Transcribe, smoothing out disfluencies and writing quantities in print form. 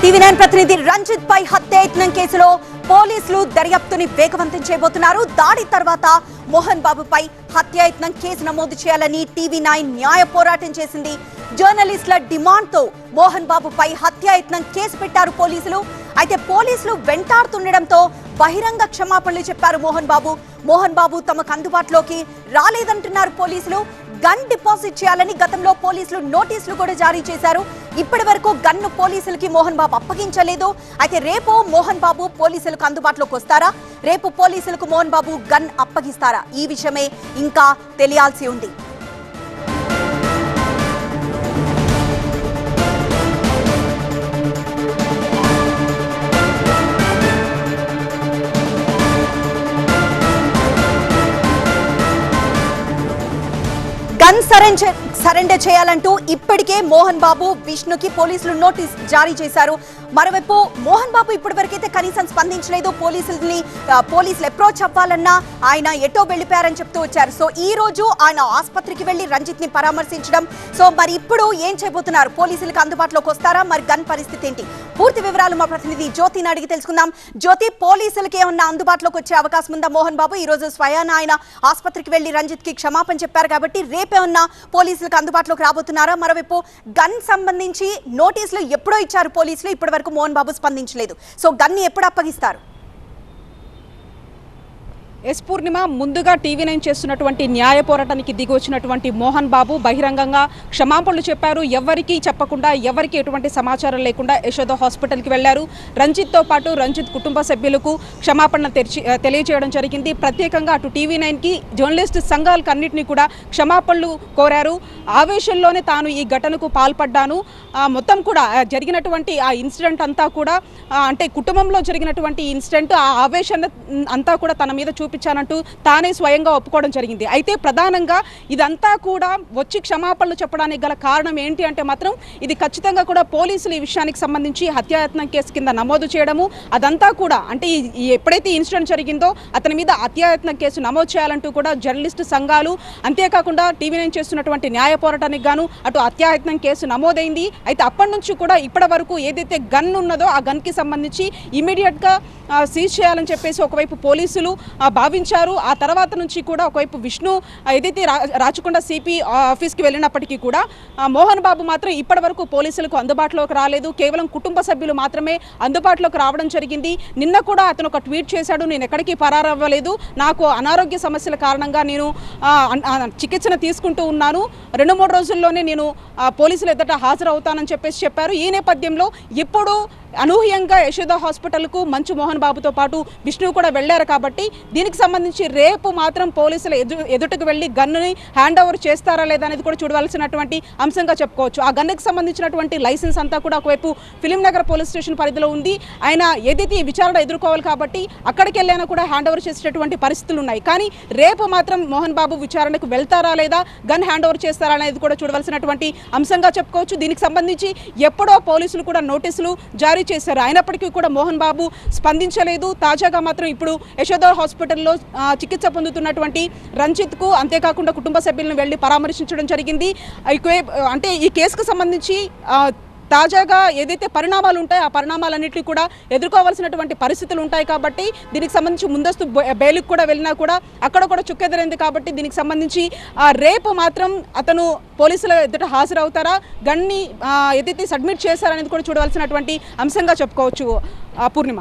TV9 ప్రతినిధి రంజిత్ పై హత్యాయత్నం కేసులో పోలీసులు దర్యాప్తుని వేగవంతం చేయబోతున్నారు. దాడి తర్వాత మోహన్ బాబుపై హత్యాయత్నం కేసు నమోదు చేయాలని టీవీ9 న్యాయ పోరాటం చేసింది. జర్నలిస్టుల డిమాండ్తో మోహన్ బాబుపై హత్యాయత్నం కేసు పెట్టారు పోలీసులు. అయితే పోలీసులు వెంటాడుతుండడంతో బహిరంగ క్షమాపణలు చెప్పారు మోహన్ బాబు తమకు అందుబాటులోకి రాలేదంటున్నారు పోలీసులు. గన్ డిపాజిట్ చేయాలని గతంలో పోలీసులు నోటీసులు కూడా జారీ చేశారు. ఇప్పటి వరకు గన్ను పోలీసులకి మోహన్ బాబు అప్పగించలేదు. అయితే రేపు మోహన్ బాబు పోలీసులకు అందుబాటులోకి వస్తారా? రేపు పోలీసులకు మోహన్ బాబు గన్ అప్పగిస్తారా? ఈ విషయమే ఇంకా తెలియాల్సి ఉంది. గన్ సరెండర్ చేయాలంటూ ఇప్పటికే మోహన్ బాబు విష్ణుకి పోలీసులు నోటీస్ జారీ చేశారు. మరోవైపు మోహన్ బాబు ఇప్పటివరకైతే కనీసం స్పందించలేదు. పోలీసులు అప్రోచ్ అవ్వాలన్నా ఆయన ఎటో వెళ్ళిపోయారని చెప్తూ వచ్చారు. సో ఈ రోజు ఆయన ఆసుపత్రికి వెళ్లి రంజిత్ ని పరామర్శించడం. సో మరి ఇప్పుడు ఏం చేయబోతున్నారు? పోలీసులకు అందుబాటులోకి వస్తారా? మరి గన్ పరిస్థితి ఏంటి? పూర్తి వివరాలు మా ప్రతినిధి జ్యోతిని అడిగి తెలుసుకుందాం. జ్యోతి, పోలీసులకి ఏమన్నా అందుబాటులోకి వచ్చే అవకాశం ఉందా మోహన్ బాబు? ఈ రోజు స్వయాన ఆయన ఆసుపత్రికి వెళ్లి రంజిత్ కి క్షమాపణ చెప్పారు కాబట్టి రేపేమన్నా పోలీసులకు అందుబాటులోకి రాబోతున్నారా? మరోవైపు గన్ సంబంధించి నోటీసులు ఎప్పుడో ఇచ్చారు పోలీసులు, ఇప్పటి వరకు మోహన్ బాబు స్పందించలేదు. సో గన్ ఎప్పుడు అప్పగిస్తారు? ఎస్ పూర్ణిమ, ముందుగా టీవీ9 చేస్తున్నటువంటి న్యాయ పోరాటానికి దిగి వచ్చినటువంటి మోహన్ బాబు బహిరంగంగా క్షమాపణలు చెప్పారు. ఎవరికి చెప్పకుండా, ఎవరికి ఎటువంటి సమాచారం లేకుండా యశోద హాస్పిటల్కి వెళ్లారు. రంజిత్తో పాటు రంజిత్ కుటుంబ సభ్యులకు క్షమాపణ తెలియజేయడం జరిగింది. ప్రత్యేకంగా అటు టీవీ9కి జర్నలిస్ట్ సంఘాలకు అన్నింటినీ కూడా క్షమాపణలు కోరారు. ఆవేశంలోనే తాను ఈ ఘటనకు పాల్పడ్డాను, మొత్తం కూడా జరిగినటువంటి ఆ ఇన్సిడెంట్ అంతా కూడా అంటే కుటుంబంలో జరిగినటువంటి ఇన్సిడెంట్, ఆ ఆవేశాన్ని అంతా కూడా తన మీద చూపించానంటూ తానే స్వయంగా ఒప్పుకోవడం జరిగింది. అయితే ప్రధానంగా ఇదంతా కూడా వచ్చి క్షమాపణలు చెప్పడానికి గల కారణం ఏంటి అంటే మాత్రం ఇది ఖచ్చితంగా కూడా పోలీసులు ఈ విషయానికి సంబంధించి హత్యాయత్నం కేసు కింద నమోదు చేయడము, అదంతా కూడా అంటే ఎప్పుడైతే ఇన్సిడెంట్ జరిగిందో అతని మీద హత్యాయత్నం కేసు నమోదు చేయాలంటూ కూడా జర్నలిస్టు సంఘాలు, అంతేకాకుండా టీవీ9 చేస్తున్నటువంటి న్యాయ పోరాటానికి గాను అటు హత్యాయత్నం కేసు నమోదైంది. అయితే అప్పటి నుంచి కూడా ఇప్పటి వరకు ఏదైతే గన్ ఉన్నదో ఆ గన్కి సంబంధించి ఇమీడియట్గా సీజ్ చేయాలని చెప్పేసి ఒకవైపు పోలీసులు భావించారు. ఆ తర్వాత నుంచి కూడా ఒకవైపు విష్ణు ఏదైతే రాచకొండ సిపి ఆఫీస్కి వెళ్ళినప్పటికీ కూడా మోహన్ బాబు మాత్రం ఇప్పటి వరకు పోలీసులకు అందుబాటులోకి రాలేదు. కేవలం కుటుంబ సభ్యులు మాత్రమే అందుబాటులోకి రావడం జరిగింది. నిన్న కూడా అతను ఒక ట్వీట్ చేశాడు, నేను ఎక్కడికి పరారవ్వలేదు, నాకు అనారోగ్య సమస్యల కారణంగా నేను చికిత్సను తీసుకుంటూ ఉన్నాను, 2-3 రోజుల్లోనే నేను పోలీసులు ఎదుట హాజరవుతానని చెప్పేసి చెప్పారు. ఈ నేపథ్యంలో ఇప్పుడు అనూహ్యంగా యశోద హాస్పిటల్కు మంచు మోహన్ బాబుతో పాటు విష్ణు కూడా వెళ్లారు. కాబట్టి దీనికి సంబంధించి రేపు మాత్రం పోలీసులు ఎదుటకు వెళ్లి గన్నుని హ్యాండ్ ఓవర్ చేస్తారా లేదా అనేది కూడా చూడవలసినటువంటి అంశంగా చెప్పుకోవచ్చు. ఆ గన్నుకి సంబంధించినటువంటి లైసెన్స్ అంతా కూడా ఒకవైపు ఫిలిం నగర్ పోలీస్ స్టేషన్ పరిధిలో ఉంది. ఆయన ఏదైతే ఈ విచారణ ఎదుర్కోవాలి కాబట్టి అక్కడికి వెళ్ళైనా కూడా హ్యాండ్ ఓవర్ చేసేటటువంటి పరిస్థితులు ఉన్నాయి. కానీ రేపు మాత్రం మోహన్ బాబు విచారణకు వెళ్తారా లేదా, గన్ హ్యాండ్ ఓవర్ చేస్తారా అనేది కూడా చూడవలసినటువంటి అంశంగా చెప్పుకోవచ్చు. దీనికి సంబంధించి ఎప్పుడో పోలీసులు కూడా నోటీసులు జారీ చేశారు. అయినప్పటికీ కూడా మోహన్ బాబు స్పందించలేదు. తాజాగా మాత్రం ఇప్పుడు యశోద హాస్పిటల్లో చికిత్స పొందుతున్నటువంటి రంజిత్కు అంతేకాకుండా కుటుంబ సభ్యులను వెళ్లి పరామర్శించడం జరిగింది. అంటే ఈ కేసుకు సంబంధించి తాజాగా ఏదైతే పరిణామాలు ఉంటాయో ఆ పరిణామాలన్నింటినీ కూడా ఎదుర్కోవాల్సినటువంటి పరిస్థితులు ఉంటాయి. కాబట్టి దీనికి సంబంధించి ముందస్తు బెయిల్కి కూడా వెళ్ళినా కూడా అక్కడ కూడా చుక్కెదిరింది. కాబట్టి దీనికి సంబంధించి రేపు మాత్రం అతను పోలీసుల ఎదుట హాజరవుతారా, గన్ని ఏదైతే సబ్మిట్ చేశారనేది కూడా చూడవలసినటువంటి అంశంగా చెప్పుకోవచ్చు పూర్ణిమ.